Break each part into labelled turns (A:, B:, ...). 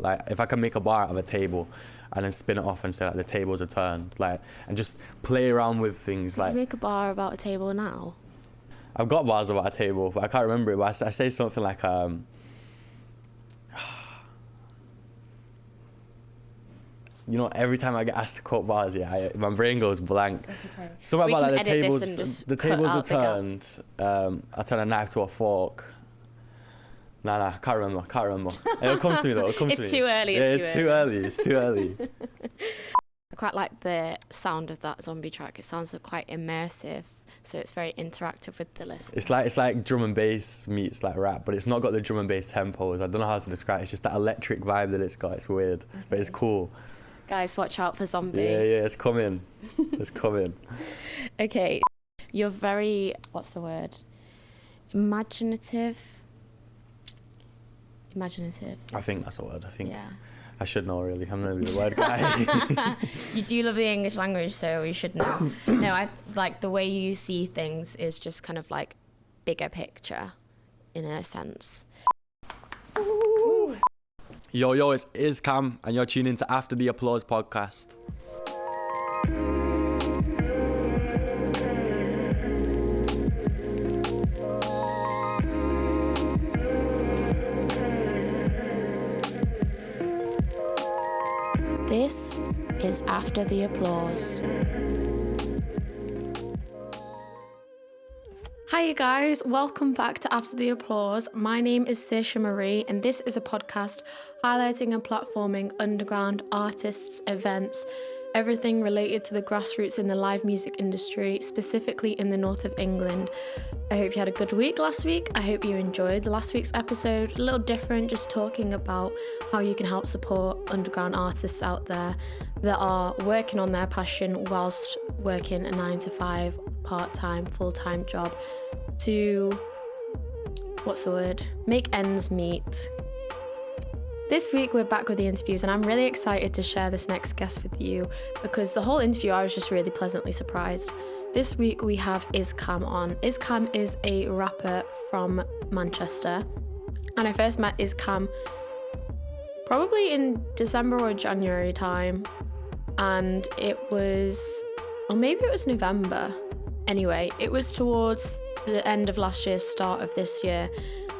A: Like, if I can make a bar out of a table and then spin it off and say, like, the tables are turned, like, and just play around with things.
B: Did
A: like,
B: you make a bar about a table now?
A: I've got bars about a table, but I can't remember it. But I say something like, you know, every time I get asked to quote bars, my brain goes blank.
B: That's okay.
A: Something about like
B: the
A: tables are turned. I turn a knife to a fork. Nah, I can't remember. It'll come to me though.
B: It's too early.
A: It's too early.
B: I quite like the sound of that zombie track. It sounds quite immersive, so it's very interactive with the listener.
A: It's like drum and bass meets like rap, but it's not got the drum and bass tempos. I don't know how to describe it. It's just that electric vibe that it's got. It's weird, but it's cool.
B: Guys, watch out for zombie.
A: Yeah, it's coming. It's coming.
B: Okay, you're very, what's the word? Imaginative.
A: I think that's a word.
B: Yeah.
A: I should know, really. I'm going to be the word guy.
B: You do love the English language, so you should know. No, I like the way you see things is just kind of like bigger picture, in a sense.
A: Yo, it's IZCAM, and you're tuning to After the Applause podcast.
B: This is After the Applause. Hi you guys, welcome back to After the Applause. My name is Saoirse Marie and this is a podcast highlighting and platforming underground artists, events, everything related to the grassroots in the live music industry, specifically in the north of England. I hope you had a good week last week. I hope you enjoyed last week's episode. A little different, just talking about how you can help support underground artists out there that are working on their passion whilst working a 9-to-5 part-time, full-time job to, make ends meet. This week we're back with the interviews and I'm really excited to share this next guest with you because the whole interview I was just really pleasantly surprised. This week we have IZCAM on. IZCAM is a rapper from Manchester and I first met IZCAM probably in December or January time and it was, or maybe it was November. Anyway, it was towards the end of last year, start of this year.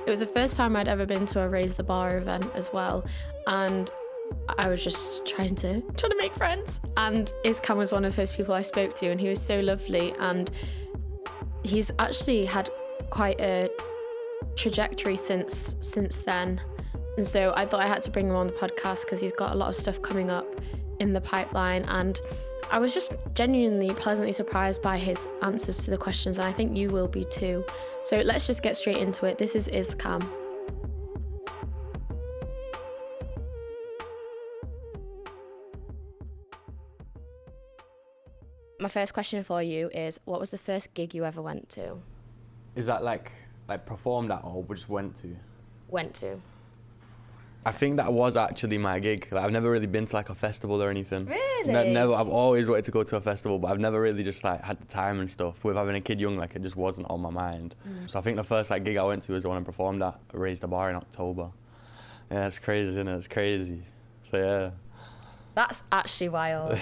B: It was the first time I'd ever been to a Raise the Bar event as well, and I was just trying to make friends. And IZCAM was one of the first people I spoke to, and he was so lovely. And he's actually had quite a trajectory since then. And so I thought I had to bring him on the podcast because he's got a lot of stuff coming up in the pipeline. And I was just genuinely pleasantly surprised by his answers to the questions, and I think you will be too. So let's just get straight into it. This is IZCAM. My first question for you is, what was the first gig you ever went to?
A: Is that like performed at or just went to?
B: Went to.
A: I think that was actually my gig. Like, I've never really been to like a festival or anything.
B: Really?
A: Never. I've always wanted to go to a festival, but I've never really just like had the time and stuff. With having a kid young, like it just wasn't on my mind. So I think the first like gig I went to was the one I performed at Raise the Bar in October. Yeah, it's crazy, isn't it? It's crazy. So yeah.
B: That's actually wild.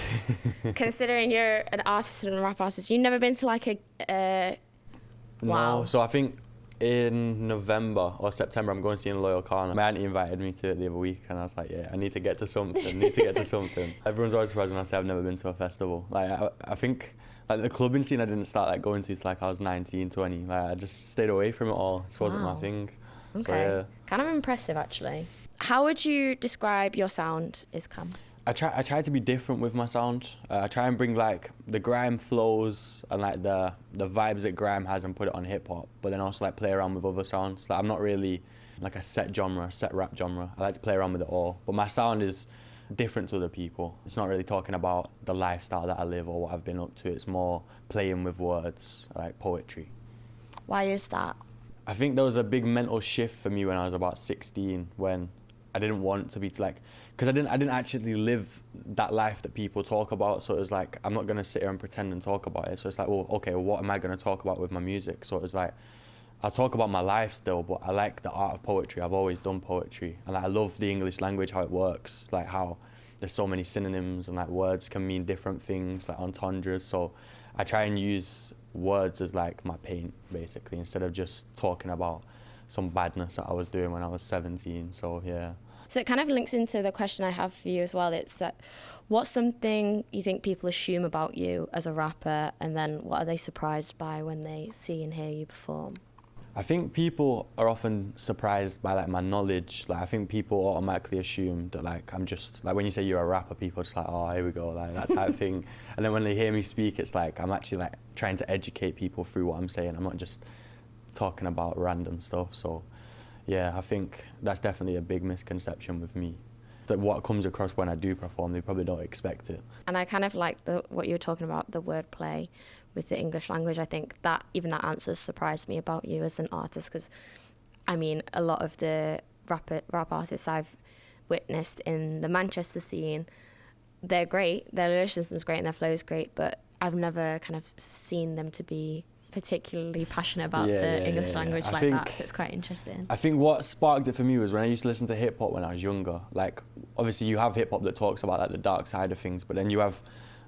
B: Considering you're an artist and a rap artist, you've never been to like a wow.
A: No. So I think in November or September, I'm going to see in Loyal Corner. My auntie invited me to it the other week, and I was like, yeah, I need to get to something. Everyone's always surprised when I say I've never been to a festival. Like, I think like the clubbing scene I didn't start like going to till like I was 19, 20. Like, I just stayed away from it all. This wasn't my thing.
B: Okay.
A: So, yeah.
B: Kind of impressive, actually. How would you describe your sound, IZCAM?
A: I try to be different with my sound. I try and bring like the grime flows and like the vibes that grime has and put it on hip hop, but then also like play around with other sounds. Like, I'm not really like a set rap genre. I like to play around with it all, but my sound is different to other people. It's not really talking about the lifestyle that I live or what I've been up to. It's more playing with words, like poetry.
B: Why is that?
A: I think there was a big mental shift for me when I was about 16 when I didn't want to be like, because I didn't actually live that life that people talk about. So it was like, I'm not going to sit here and pretend and talk about it. So it's like, well, okay, well, what am I going to talk about with my music? So it was like, I talk about my life still, but I like the art of poetry. I've always done poetry, and I love the English language, how it works, like how there's so many synonyms and like words can mean different things, like entendres. So I try and use words as like my paint, basically, instead of just talking about some badness that I was doing when I was 17. So yeah.
B: So it kind of links into the question I have for you as well. It's that, what's something you think people assume about you as a rapper, and then what are they surprised by when they see and hear you perform?
A: I think people are often surprised by like my knowledge. Like I think people automatically assume that like I'm just like, when you say you're a rapper, people are just like, oh, here we go, like that type of thing. And then when they hear me speak, it's like I'm actually like trying to educate people through what I'm saying. I'm not just talking about random stuff. So yeah, I think that's definitely a big misconception with me. That what comes across when I do perform, they probably don't expect it.
B: And I kind of like what you were talking about, the wordplay with the English language. I think that even that answer surprised me about you as an artist, because I mean, a lot of the rap artists I've witnessed in the Manchester scene, they're great, their lyricism's great and their flow's great, but I've never kind of seen them to be particularly passionate about the English language like that, so it's quite interesting.
A: I think what sparked it for me was when I used to listen to hip hop when I was younger. Like obviously you have hip hop that talks about like the dark side of things, but then you have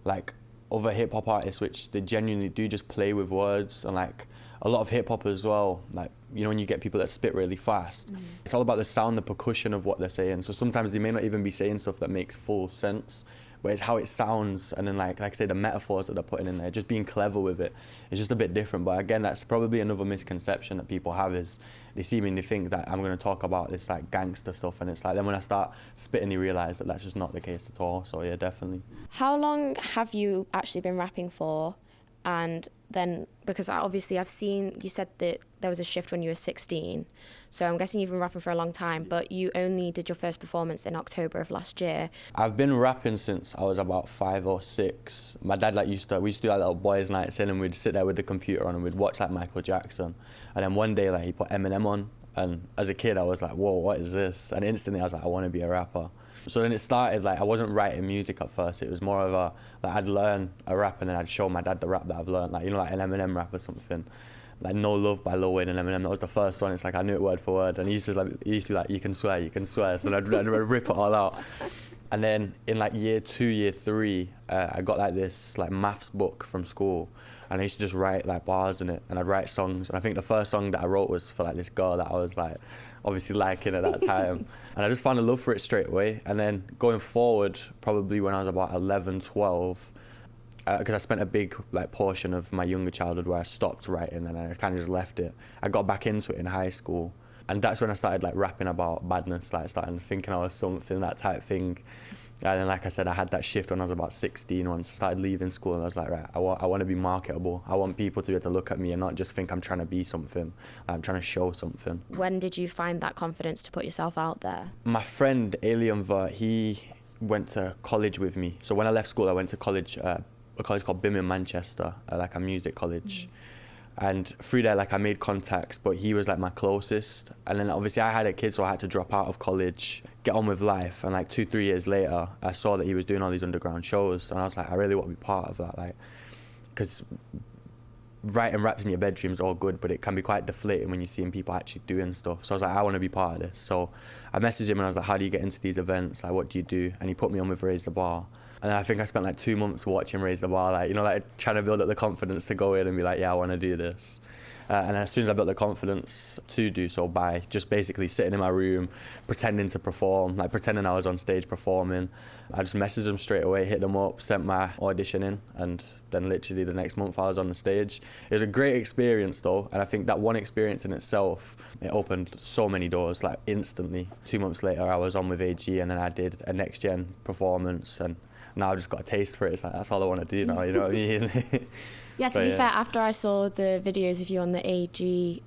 A: like other hip hop artists which they genuinely do just play with words, and like a lot of hip hop as well, like you know when you get people that spit really fast, it's all about the sound, the percussion of what they're saying. So sometimes they may not even be saying stuff that makes full sense, but it's how it sounds, and then like I say, the metaphors that they're putting in there, just being clever with it, it's just a bit different. But again, that's probably another misconception that people have, is they see me and they think that I'm going to talk about this like gangster stuff, and it's like then when I start spitting, they realise that that's just not the case at all. So yeah, definitely.
B: How long have you actually been rapping for? And then, because obviously I've seen, you said that there was a shift when you were 16, so I'm guessing you've been rapping for a long time, but you only did your first performance in October of last year.
A: I've been rapping since I was about 5 or 6. My dad we used to do like little boys' nights in, and we'd sit there with the computer on and we'd watch like Michael Jackson. And then one day like he put Eminem on, and as a kid I was like, whoa, what is this? And instantly I was like, I want to be a rapper. So then it started like I wasn't writing music at first. It was more of a like I'd learn a rap and then I'd show my dad the rap that I've learned, like you know, like an Eminem rap or something, like No Love by Lil Wayne and Eminem. That was the first one. It's like I knew it word for word, and he used to be like you can swear. So I'd rip it all out. And then in like year 2, year 3, I got like this like maths book from school, and I used to just write like bars in it, and I'd write songs. And I think the first song that I wrote was for like this girl that I was like obviously liking at that time. And I just found a love for it straight away. And then going forward, probably when I was about 11, 12, because I spent a big like portion of my younger childhood where I stopped writing and I kind of just left it. I got back into it in high school, and that's when I started like rapping about badness, like starting thinking I was something, that type thing. And then, like I said, I had that shift when I was about 16. Once I started leaving school, and I was like, right, I want to be marketable. I want people to be able to look at me and not just think I'm trying to be something. I'm trying to show something.
B: When did you find that confidence to put yourself out there? My
A: friend, Alien Vert, he went to college with me. So when I left school, I went to college, a college called BIM in Manchester, like a music college. And through there, like I made contacts, but he was like my closest. And then obviously I had a kid, so I had to drop out of college, get on with life. And like 2-3 years later, I saw that he was doing all these underground shows, and I was like, I really want to be part of that, like, because writing raps in your bedroom is all good, but it can be quite deflating when you're seeing people actually doing stuff. So I was like, I want to be part of this. So I messaged him and I was like, how do you get into these events? Like, what do you do? And he put me on with Raise the Bar. And then I think I spent like 2 months watching Raise the Bar, like, you know, like trying to build up the confidence to go in and be like, yeah, I want to do this. And as soon as I built the confidence to do so by just basically sitting in my room, pretending to perform, like pretending I was on stage performing, I just messaged them straight away, hit them up, sent my audition in, and then literally the next month I was on the stage. It was a great experience though, and I think that one experience in itself, it opened so many doors, like instantly. 2 months later I was on with AG, and then I did a Next Gen performance, and now I've just got a taste for it. It's like, that's all I want to do now, you know what I mean?
B: Yeah, to be fair, after I saw the videos of you on the AG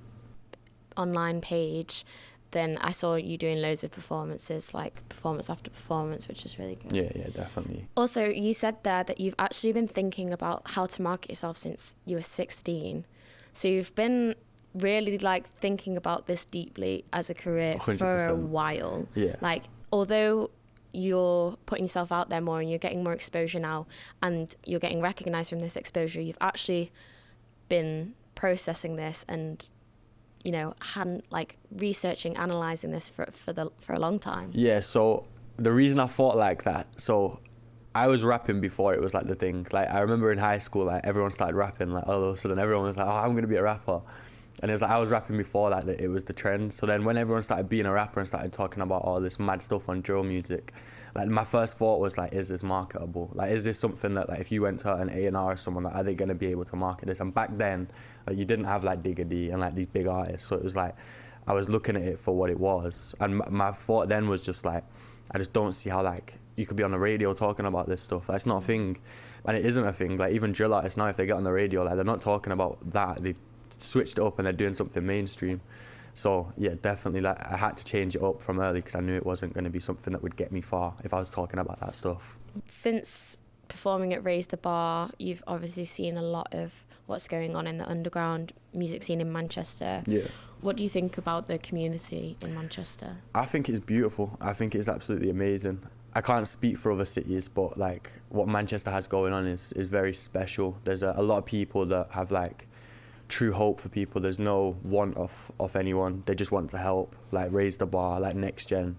B: online page, then I saw you doing loads of performances, like performance after performance, which is really good.
A: Yeah, definitely.
B: Also, you said there that you've actually been thinking about how to market yourself since you were 16. So you've been really like thinking about this deeply as a career 100%. For a while.
A: Yeah.
B: Like, although you're putting yourself out there more and you're getting more exposure now and you're getting recognised from this exposure, you've actually been processing this and you know, hadn't like researching, analysing this for a long time?
A: Yeah, so the reason I thought like that, so I was rapping before it was like the thing. Like I remember in high school, like everyone started rapping, like all of a sudden everyone was like, oh, I'm going to be a rapper. And it was like I was rapping before like it was the trend. So then when everyone started being a rapper and started talking about all this mad stuff on drill music, like my first thought was like, is this marketable? Like, is this something that like if you went to an A&R or someone, like, are they going to be able to market this? And back then, like you didn't have like Digga D and like these big artists. So it was like, I was looking at it for what it was. And my thought then was just like, I just don't see how like you could be on the radio talking about this stuff. That's not a thing. And it isn't a thing. Like even drill artists now, if they get on the radio, like they're not talking about that. They've switched it up and they're doing something mainstream. So yeah, definitely like I had to change it up from early because I knew it wasn't going to be something that would get me far if I was talking about that stuff.
B: Since performing at Raise the Bar, you've obviously seen a lot of what's going on in the underground music scene in Manchester.
A: Yeah.
B: What do you think about the community in Manchester?
A: I think it's beautiful. I think it's absolutely amazing. I can't speak for other cities, but like what Manchester has going on is very special. There's a lot of people that have like true hope for people. There's no want of anyone. They just want to help, like Raise the Bar, like Next Gen.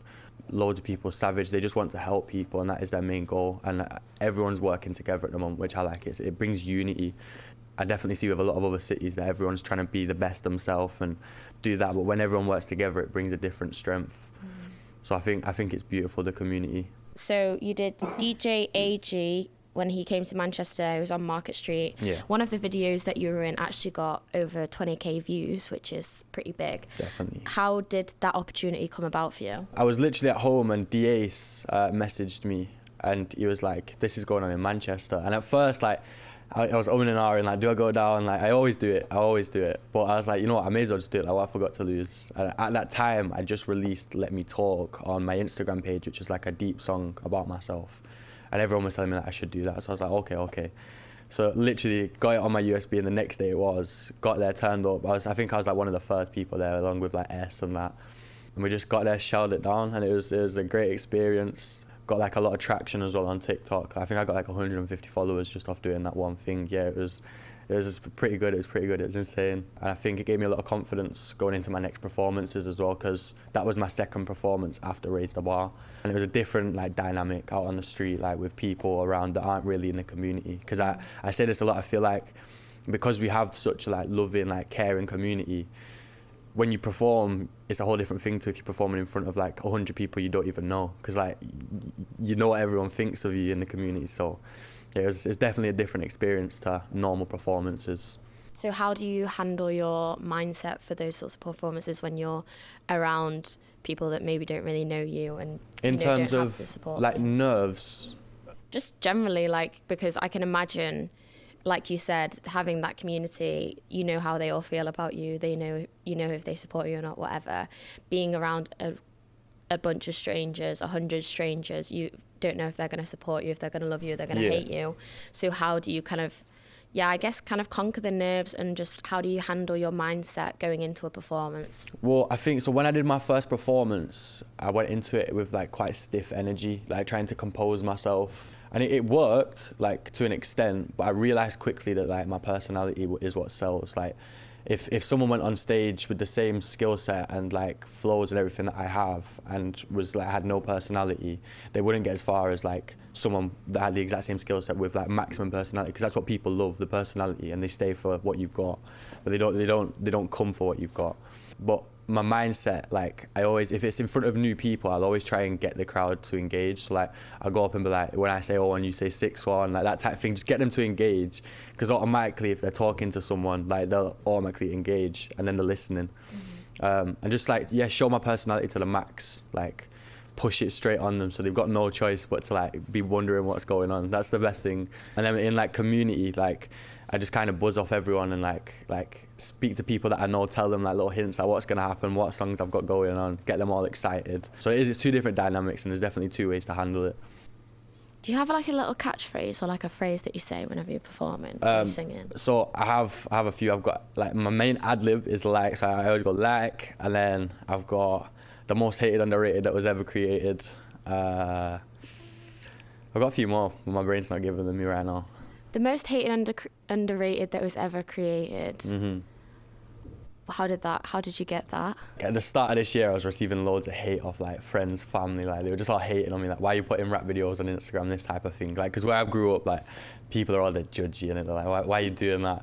A: Loads of people, Savage, they just want to help people and that is their main goal. And everyone's working together at the moment, which I like. It brings unity. I definitely see with a lot of other cities that everyone's trying to be the best themselves and do that. But when everyone works together, it brings a different strength. So I think it's beautiful, the community.
B: So you did DJ AG when he came to Manchester. He was on Market Street.
A: Yeah.
B: One of the videos that you were in actually got over 20k views, which is pretty big.
A: Definitely.
B: How did that opportunity come about for you?
A: I was literally at home and DAce messaged me and he was like, this is going on in Manchester. And at first, like, I was umming and ahhing, like, do I go down? Like, I always do it. But I was like, you know what, I may as well just do it. Like, what I forgot to lose. And at that time, I just released Let Me Talk on my Instagram page, which is like a deep song about myself. And everyone was telling me that I should do that. So I was like, okay. So literally got it on my USB and the next day got there, turned up. I think I was like one of the first people there along with like S and that. And we just got there, shelled it down and it was a great experience. Got like a lot of traction as well on TikTok. I think I got like 150 followers just off doing that one thing. Yeah, it was just pretty good. It was insane. And I think it gave me a lot of confidence going into my next performances as well because that was my second performance after Raise the Bar. And it was a different like dynamic out on the street, like with people around that aren't really in the community. Because I say this a lot, I feel like because we have such like loving, like caring community, when you perform, it's a whole different thing to if you're performing in front of like 100 people you don't even know. Because like, you know what everyone thinks of you in the community. So yeah, it's definitely a different experience to normal performances.
B: So how do you handle your mindset for those sorts of performances when you're around people that maybe don't really know you and
A: in terms
B: don't
A: of
B: have the support?
A: like nerves?
B: Just generally, like, because I can imagine, like you said, having that community, you know how they all feel about you. They know, if they support you or not, whatever. Being around a bunch of strangers, 100 strangers, you don't know if they're going to support you, if they're going to love you, if they're going to hate you. So how do you kind of conquer the nerves and just how do you handle your mindset going into a performance?
A: Well, I think so when I did my first performance, I went into it with like quite stiff energy, like trying to compose myself. And it worked like to an extent, but I realized quickly that like my personality is what sells. Like if someone went on stage with the same skill set and like flows and everything that I have and was like had no personality, they wouldn't get as far as like someone that had the exact same skill set with like maximum personality, because that's what people love, the personality, and they stay for what you've got, but they don't come for what you've got. But my mindset, like I always, if it's in front of new people, I'll always try and get the crowd to engage. So like I'll go up and be like, when I say, oh, and you say 6-1, like that type of thing, just get them to engage, because automatically if they're talking to someone, like they'll automatically engage and then they're listening. And just like, show my personality to the max, like push it straight on them so they've got no choice but to like be wondering what's going on. That's the best thing. And then in like community, like I just kind of buzz off everyone and like speak to people that I know, tell them like little hints like what's going to happen, what songs I've got going on, get them all excited. So it's two different dynamics and there's definitely two ways to handle it.
B: Do you have like a little catchphrase or like a phrase that you say whenever you're performing, or you're singing?
A: So I have a few. I've got like my main ad lib is like, so I always go like, and then I've got the most hated underrated that was ever created. I've got a few more, but my brain's not giving them me right now.
B: The most hated underrated that was ever created. How did you get that?
A: At the start of this year, I was receiving loads of hate off like friends, family. Like they were just all hating on me, like, why are you putting rap videos on Instagram, this type of thing. Like, because where I grew up, like people are all that judgy and they're like, why are you doing that?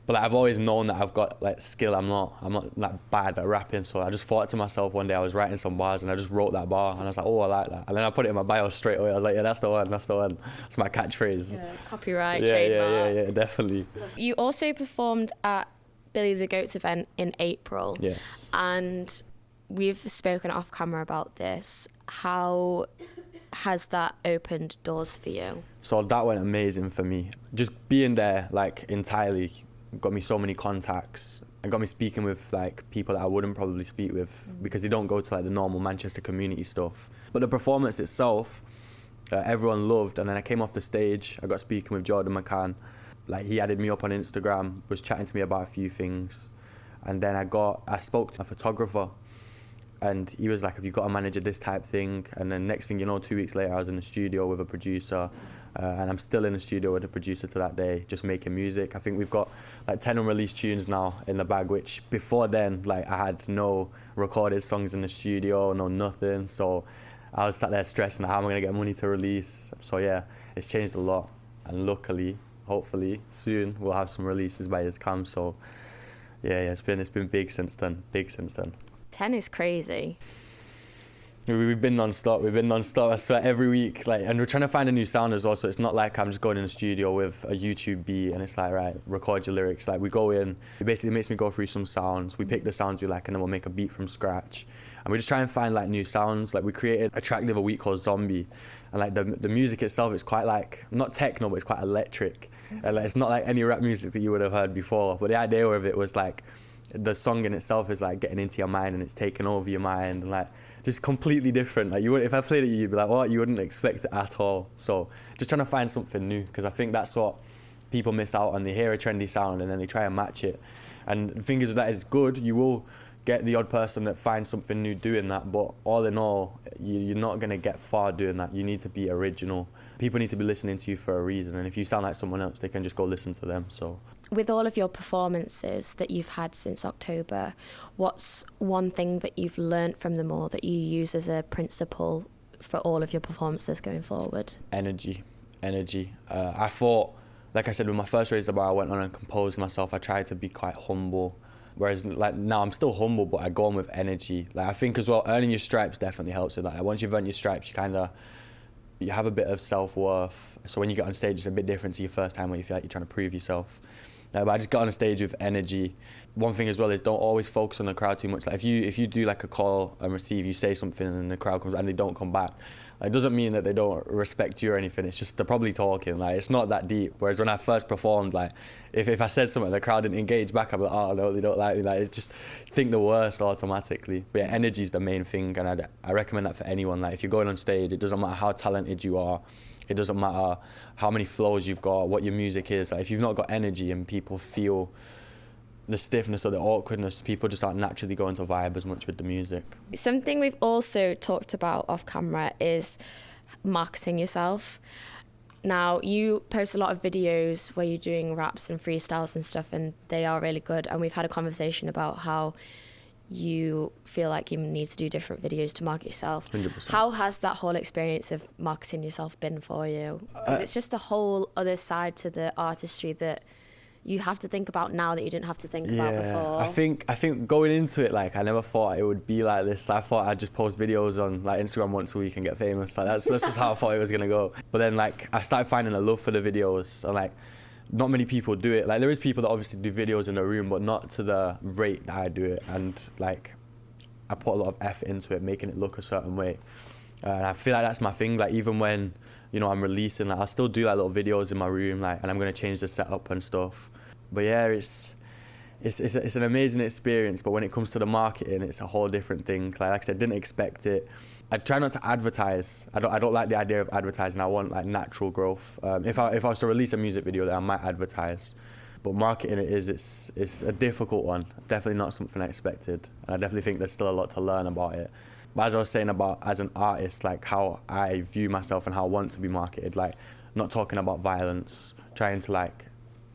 A: But like, I've always known that I've got like skill. I'm not like bad at rapping. So I just thought to myself one day, I was writing some bars and I just wrote that bar and I was like, oh, I like that. And then I put it in my bio straight away. I was like, yeah, that's the one. That's my catchphrase.
B: Yeah, copyright, trademark.
A: Yeah, definitely.
B: You also performed at Billy the Goat's event in April.
A: Yes.
B: And we've spoken off camera about this. How has that opened doors for you?
A: So that went amazing for me. Just being there, like, entirely got me so many contacts and got me speaking with like people that I wouldn't probably speak with because they don't go to like the normal Manchester community stuff. But the performance itself, everyone loved. And then I came off the stage, I got speaking with Jordan McCann. Like, he added me up on Instagram, was chatting to me about a few things. And then I spoke to a photographer and he was like, have you got a manager, this type thing? And then next thing you know, 2 weeks later, I was in the studio with a producer. And I'm still in the studio with a producer to that day, just making music. I think we've got like 10 unreleased tunes now in the bag, which before then, like, I had no recorded songs in the studio, no nothing. So I was sat there stressing, how am I gonna get money to release? So yeah, it's changed a lot. And luckily, hopefully, soon we'll have some releases by IZCAM. So yeah, it's been big since then,
B: 10 is crazy.
A: We've been non-stop. I swear, every week. Like, and we're trying to find a new sound as well. So it's not like I'm just going in the studio with a YouTube beat and it's like, right, record your lyrics. Like, we go in. It basically makes me go through some sounds. We pick the sounds we like, and then we'll make a beat from scratch. And we just try and find like new sounds. Like, we created a track the other week called Zombie, and like the music itself is quite like not techno, but it's quite electric. And like, it's not like any rap music that you would have heard before. But the idea of it was like, the song in itself is like getting into your mind and it's taking over your mind and like just completely different. Like, if I played it, you'd be like, what? You wouldn't expect it at all. So just trying to find something new, because I think that's what people miss out on. They hear a trendy sound and then they try and match it. And the thing is, that is good. You will get the odd person that finds something new doing that, but all in all, you're not going to get far doing that. You need to be original. People need to be listening to you for a reason, and if you sound like someone else, they can just go listen to them. So
B: with all of your performances that you've had since October, what's one thing that you've learnt from them all that you use as a principle for all of your performances going forward?
A: Energy. I thought, like I said, with my first Raise the Bar, I went on and composed myself. I tried to be quite humble. Whereas like now I'm still humble, but I go on with energy. Like, I think as well, earning your stripes definitely helps with that. Like, once you've earned your stripes, you have a bit of self-worth. So when you get on stage, it's a bit different to your first time where you feel like you're trying to prove yourself. But I just got on stage with energy. One thing as well is don't always focus on the crowd too much. Like, if you do like a call and receive, you say something and the crowd comes and they don't come back, it doesn't mean that they don't respect you or anything. It's just they're probably talking. Like, it's not that deep. Whereas when I first performed, like, if I said something, the crowd didn't engage back, I'd be like, oh no, they don't like me. Like, it's just think the worst automatically. But yeah, energy is the main thing, and I recommend that for anyone. Like, if you're going on stage, it doesn't matter how talented you are. It doesn't matter how many flows you've got, what your music is. Like, if you've not got energy and people feel the stiffness or the awkwardness, people just aren't naturally going to vibe as much with the music.
B: Something we've also talked about off camera is marketing yourself. Now, you post a lot of videos where you're doing raps and freestyles and stuff, and they are really good. And we've had a conversation about how you feel like you need to do different videos to market yourself.
A: 100%.
B: How has that whole experience of marketing yourself been for you? Because it's just a whole other side to the artistry that you have to think about now that you didn't have to think about before.
A: I think going into it, like, I never thought it would be like this. I thought I'd just post videos on like Instagram once a week and get famous. Like, that's just how I thought it was gonna go. But then, like, I started finding a love for the videos, and like, not many people do it. Like, there is people that obviously do videos in the room, but not to the rate that I do it. And like, I put a lot of effort into it, making it look a certain way. And I feel like that's my thing. Like, even when, you know, I'm releasing, like, I still do like little videos in my room, like, and I'm gonna change the setup and stuff. But yeah, it's an amazing experience. But when it comes to the marketing, it's a whole different thing. Like I said, didn't expect it. I try not to advertise. I don't like the idea of advertising. I want like natural growth. If I was to release a music video, then I might advertise. But marketing it's a difficult one. Definitely not something I expected. And I definitely think there's still a lot to learn about it. But as I was saying about as an artist, like how I view myself and how I want to be marketed, like not talking about violence, trying to like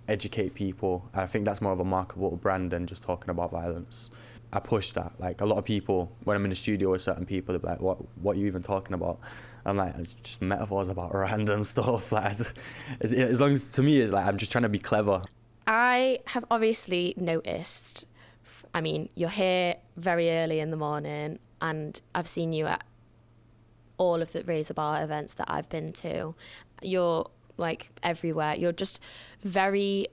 A: educate people. I think that's more of a marketable brand than just talking about violence. I push that. Like, a lot of people, when I'm in the studio with certain people, they're like, what are you even talking about? I'm like, it's just metaphors about random stuff. Like, as long as, to me, it's like, I'm just trying to be clever.
B: I have obviously noticed, I mean, you're here very early in the morning, and I've seen you at all of the Razor Bar events that I've been to. You're like everywhere. You're just very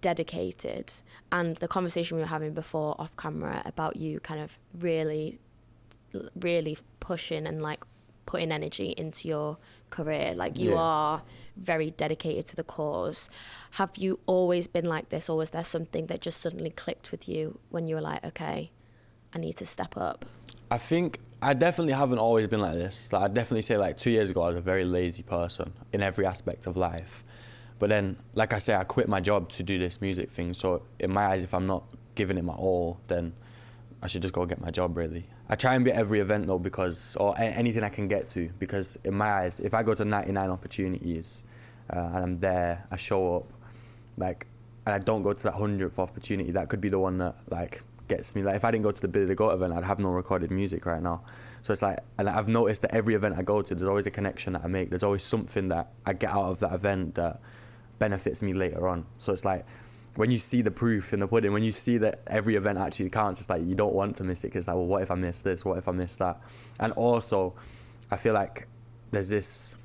B: dedicated. And the conversation we were having before off camera about you kind of really, really pushing and like putting energy into your career. Like, you are very dedicated to the cause. Have you always been like this, or was there something that just suddenly clicked with you when you were like, okay, I need to step up?
A: I think I definitely haven't always been like this. Like, I'd definitely say like 2 years ago, I was a very lazy person in every aspect of life. But then, like I say, I quit my job to do this music thing. So in my eyes, if I'm not giving it my all, then I should just go get my job, really. I try and be at every event though, because, or anything I can get to, because in my eyes, if I go to 99 opportunities and I'm there, I show up, like, and I don't go to that 100th opportunity, that could be the one that like gets me. Like, if I didn't go to the Billy the Goat event, I'd have no recorded music right now. So it's like, and I've noticed that every event I go to, there's always a connection that I make. There's always something that I get out of that event that benefits me later on. So it's like, when you see the proof in the pudding, when you see that every event actually counts, it's like you don't want to miss it, because it's like, well, what if I miss this? What if I miss that? And also, I feel like there's this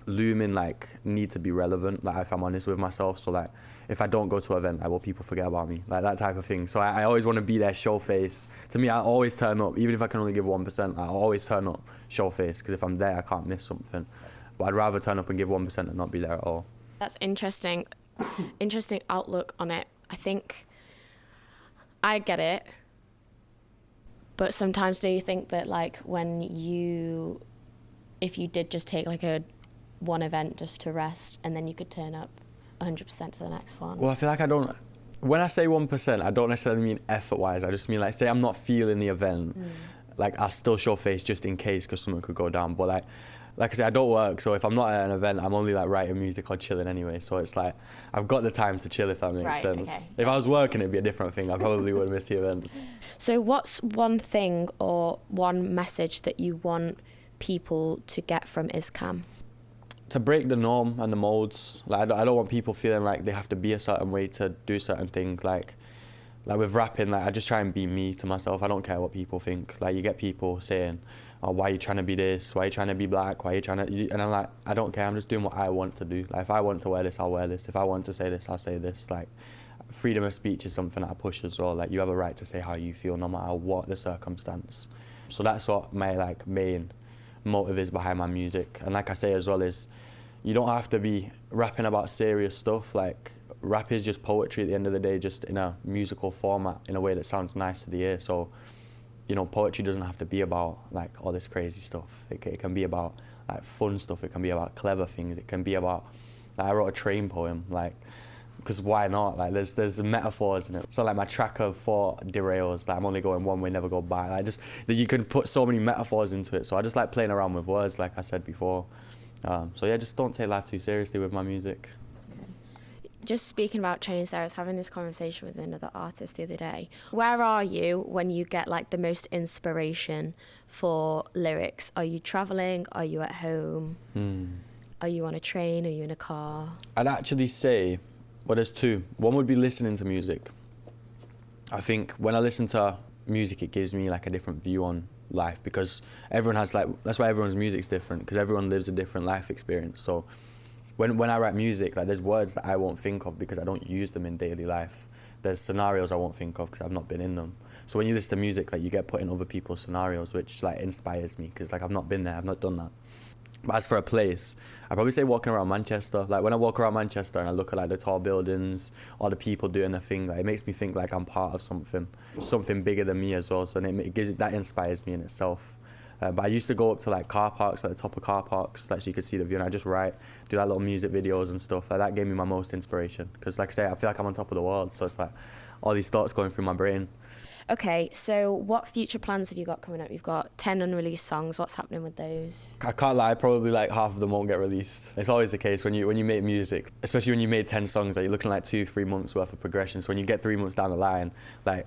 A: looming like need to be relevant, like, if I'm honest with myself. So like, if I don't go to an event, like, will people forget about me? Like, that type of thing. So I always want to be there, show face. To me, I always turn up, even if I can only give 1%, I always turn up, show face, because if I'm there, I can't miss something. But I'd rather turn up and give 1% and not be there at all.
B: That's interesting. Interesting outlook on it. I think I get it, but sometimes do you think that like if you did just take like one event just to rest, and then you could turn up 100% to the next one?
A: Well, I feel like when I say 1%, I don't necessarily mean effort-wise. I just mean like, say I'm not feeling the event, like, I'll still show face just in case, because something could go down. But like I said, I don't work, so if I'm not at an event, I'm only like writing music or chilling anyway. So it's like, I've got the time to chill, if that makes sense.
B: Okay.
A: If I was working, it'd be a different thing. I probably would have missed the events.
B: So what's one thing or one message that you want people to get from IZCAM?
A: To break the norm and the molds. Like, I don't want people feeling like they have to be a certain way to do certain things. Like with rapping, like, I just try and be me to myself. I don't care what people think. Like, you get people saying, oh, why are you trying to be this? Why are you trying to be black? Why are you trying to... And I'm like, I don't care. I'm just doing what I want to do. Like, if I want to wear this, I'll wear this. If I want to say this, I'll say this. Like, freedom of speech is something that I push as well. Like, you have a right to say how you feel, no matter what the circumstance. So that's what my like main motive is behind my music. And like I say as well, is you don't have to be rapping about serious stuff. Like, rap is just poetry at the end of the day, just in a musical format, in a way that sounds nice to the ear. So, you know, poetry doesn't have to be about like all this crazy stuff. It can be about like fun stuff. It can be about clever things. It can be about, like, I wrote a train poem, like, because why not? Like, there's metaphors in it. So like, my track of thought derails, like, I'm only going one way, never go back. Like, just that you can put so many metaphors into it. So I just like playing around with words, like I said before. So yeah, just don't take life too seriously with my music.
B: Just speaking about trains there, I was having this conversation with another artist the other day. Where are you when you get like the most inspiration for lyrics? Are you traveling? Are you at home? Are you on a train? Are you in a car?
A: I'd actually say, well, there's two. One would be listening to music. I think when I listen to music, it gives me like a different view on life, because everyone has like, that's why everyone's music's different, because everyone lives a different life experience. So when I write music, like, there's words that I won't think of because I don't use them in daily life. There's scenarios I won't think of because I've not been in them. So when you listen to music, like, you get put in other people's scenarios, which like inspires me, because like, I've not been there, I've not done that. But as for a place, I'd probably say walking around Manchester. Like, when I walk around Manchester and I look at like the tall buildings, all the people doing their thing, like, it makes me think like I'm part of something bigger than me as well. So that inspires me in itself. But I used to go up to like car parks, like the top of car parks, like, so you could see the view, and I just write, do like little music videos and stuff. Like, that gave me my most inspiration, because like I say, I feel like I'm on top of the world. So it's like all these thoughts going through my brain.
B: Okay, so what future plans have you got coming up? You've got 10 unreleased songs. What's happening with those?
A: I can't lie, probably like half of them won't get released. It's always the case when you make music, especially when you made 10 songs, that you're looking like 2-3 months worth of progression. So when you get 3 months down the line, like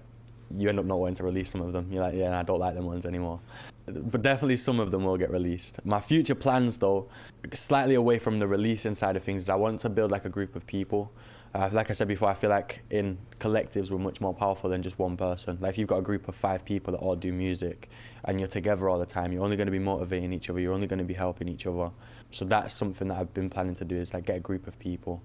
A: you end up not wanting to release some of them. You're like, yeah, I don't like them ones anymore. But definitely some of them will get released. My future plans though, slightly away from the releasing side of things, is I want to build like a group of people. Like I said before, I feel like in collectives we're much more powerful than just one person. Like if you've got a group of 5 people that all do music and you're together all the time, you're only going to be motivating each other, you're only going to be helping each other. So that's something that I've been planning to do, is like get a group of people.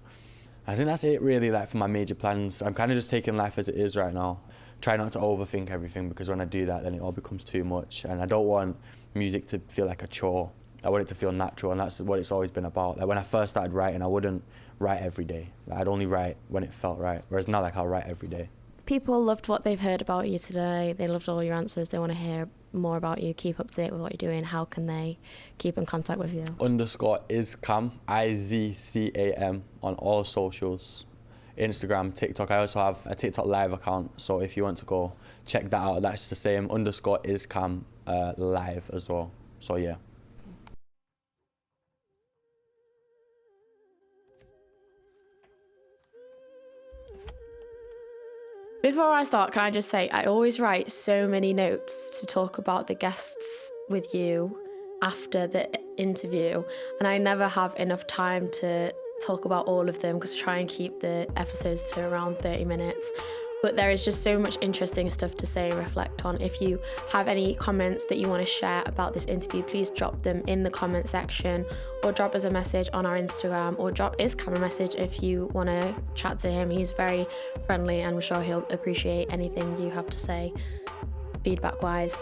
A: I think that's it really, like for my major plans. I'm kind of just taking life as it is right now. Try not to overthink everything, because when I do that then it all becomes too much, and I don't want music to feel like a chore. I want it to feel natural, and that's what it's always been about. Like when I first started writing, I wouldn't write every day. I'd only write when it felt right, whereas now like I'll write every day.
B: People loved what they've heard about you today. They loved all your answers. They want to hear more about you, keep up to date with what you're doing. How can they keep in contact with you?
A: _IZCAM, IZCAM on all socials. Instagram, TikTok. I also have a TikTok live account, so if you want to go check that out, that's the same _IZCAM live as well. So yeah.
B: Before I start, can I just say, I always write so many notes to talk about the guests with you after the interview, and I never have enough time to talk about all of them because I try and keep the episodes to around 30 minutes. But there is just so much interesting stuff to say and reflect on. If you have any comments that you want to share about this interview, please drop them in the comment section, or drop us a message on our Instagram, or drop IZCAM a message if you want to chat to him. He's very friendly and I'm sure he'll appreciate anything you have to say, feedback wise.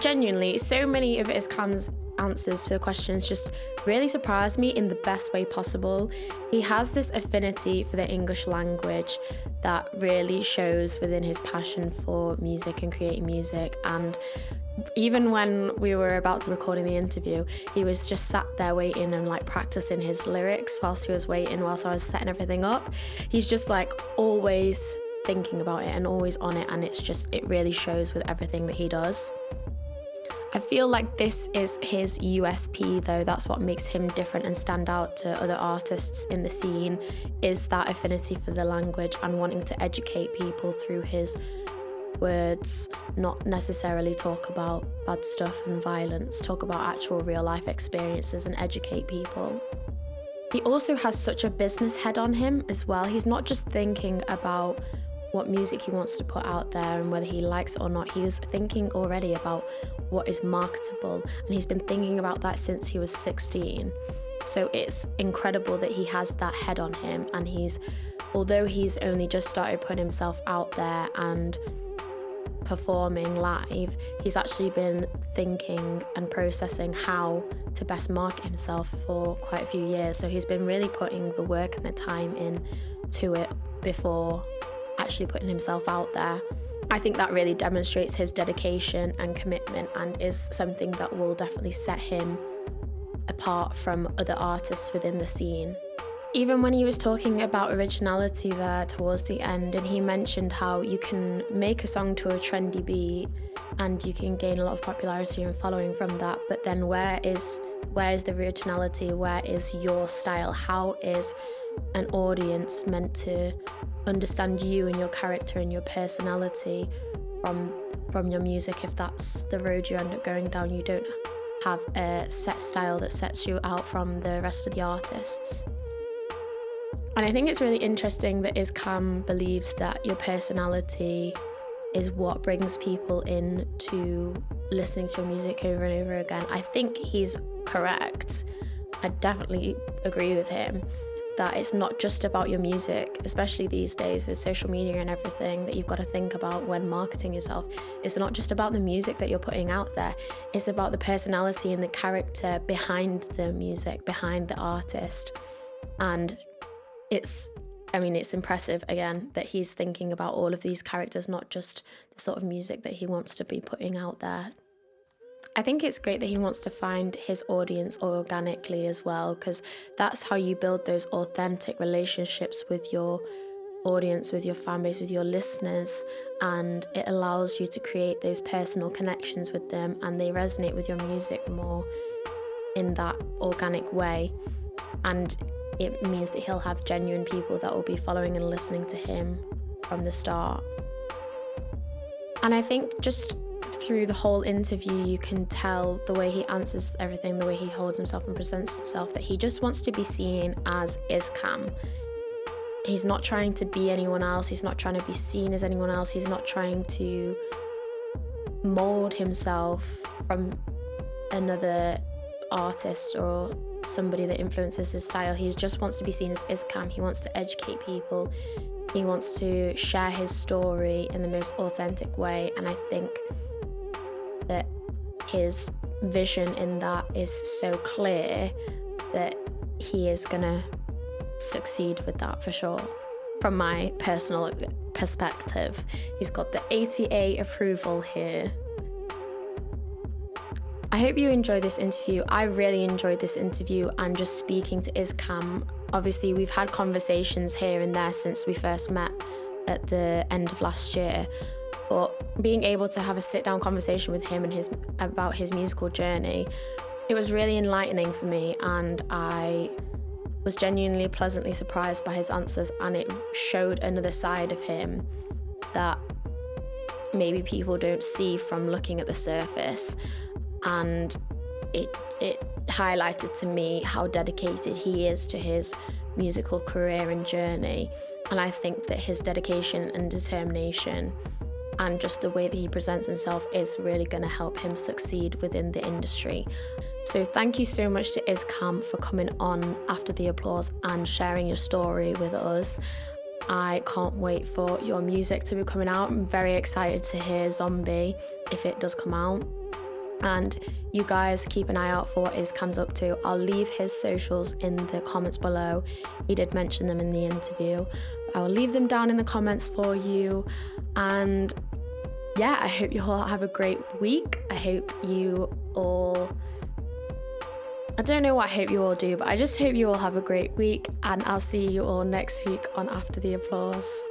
B: Genuinely, so many of IZCAM's answers to the questions just really surprised me in the best way possible. He has this affinity for the English language that really shows within his passion for music and creating music. And even when we were about to recording the interview, he was just sat there waiting and like practicing his lyrics whilst he was waiting, whilst I was setting everything up. He's just like always thinking about it and always on it, and it really shows with everything that he does. I feel like this is his USP though. That's what makes him different and stand out to other artists in the scene, is that affinity for the language and wanting to educate people through his words, not necessarily talk about bad stuff and violence, talk about actual real life experiences and educate people. He also has such a business head on him as well. He's not just thinking about what music he wants to put out there and whether he likes it or not. He was thinking already about what is marketable, and he's been thinking about that since he was 16. So it's incredible that he has that head on him, and although he's only just started putting himself out there and performing live, he's actually been thinking and processing how to best market himself for quite a few years. So he's been really putting the work and the time into it before actually putting himself out there. I think that really demonstrates his dedication and commitment, and is something that will definitely set him apart from other artists within the scene. Even when he was talking about originality there towards the end, and he mentioned how you can make a song to a trendy beat and you can gain a lot of popularity and following from that, but then where is the originality? Where is your style? How is an audience meant to understand you and your character and your personality from your music if that's the road you end up going down? You don't have a set style that sets you out from the rest of the artists. And I think it's really interesting that IZCAM believes that your personality is what brings people in to listening to your music over and over again. I think he's correct. I definitely agree with him that it's not just about your music, especially these days with social media and everything that you've got to think about when marketing yourself. It's not just about the music that you're putting out there. It's about the personality and the character behind the music, behind the artist. And it's impressive, again, that he's thinking about all of these characters, not just the sort of music that he wants to be putting out there. I think it's great that he wants to find his audience organically as well, because that's how you build those authentic relationships with your audience, with your fan base, with your listeners, and it allows you to create those personal connections with them, and they resonate with your music more in that organic way. And it means that he'll have genuine people that will be following and listening to him from the start. And I think just through the whole interview, you can tell the way he answers everything, the way he holds himself and presents himself, that he just wants to be seen as IZCAM. He's not trying to be anyone else. He's not trying to be seen as anyone else. He's not trying to mold himself from another artist or somebody that influences his style. He just wants to be seen as IZCAM. He wants to educate people. He wants to share his story in the most authentic way. And I think that his vision in that is so clear that he is gonna succeed with that for sure. From my personal perspective, he's got the ATA approval here. I hope you enjoyed this interview. I really enjoyed this interview and just speaking to IZCAM. Obviously, we've had conversations here and there since we first met at the end of last year, but being able to have a sit-down conversation with him and about his musical journey, it was really enlightening for me, and I was genuinely pleasantly surprised by his answers, and it showed another side of him that maybe people don't see from looking at the surface. And it highlighted to me how dedicated he is to his musical career and journey. And I think that his dedication and determination and just the way that he presents himself is really going to help him succeed within the industry. So thank you so much to IZCAM for coming on after the applause and sharing your story with us. I can't wait for your music to be coming out. I'm very excited to hear Zombie if it does come out. And you guys keep an eye out for what IZCAM's up to. I'll leave his socials in the comments below. He did mention them in the interview. I will leave them down in the comments for you. And yeah, I hope you all have a great week. I hope you all... I don't know what I hope you all do, but I just hope you all have a great week. And I'll see you all next week on After the Applause.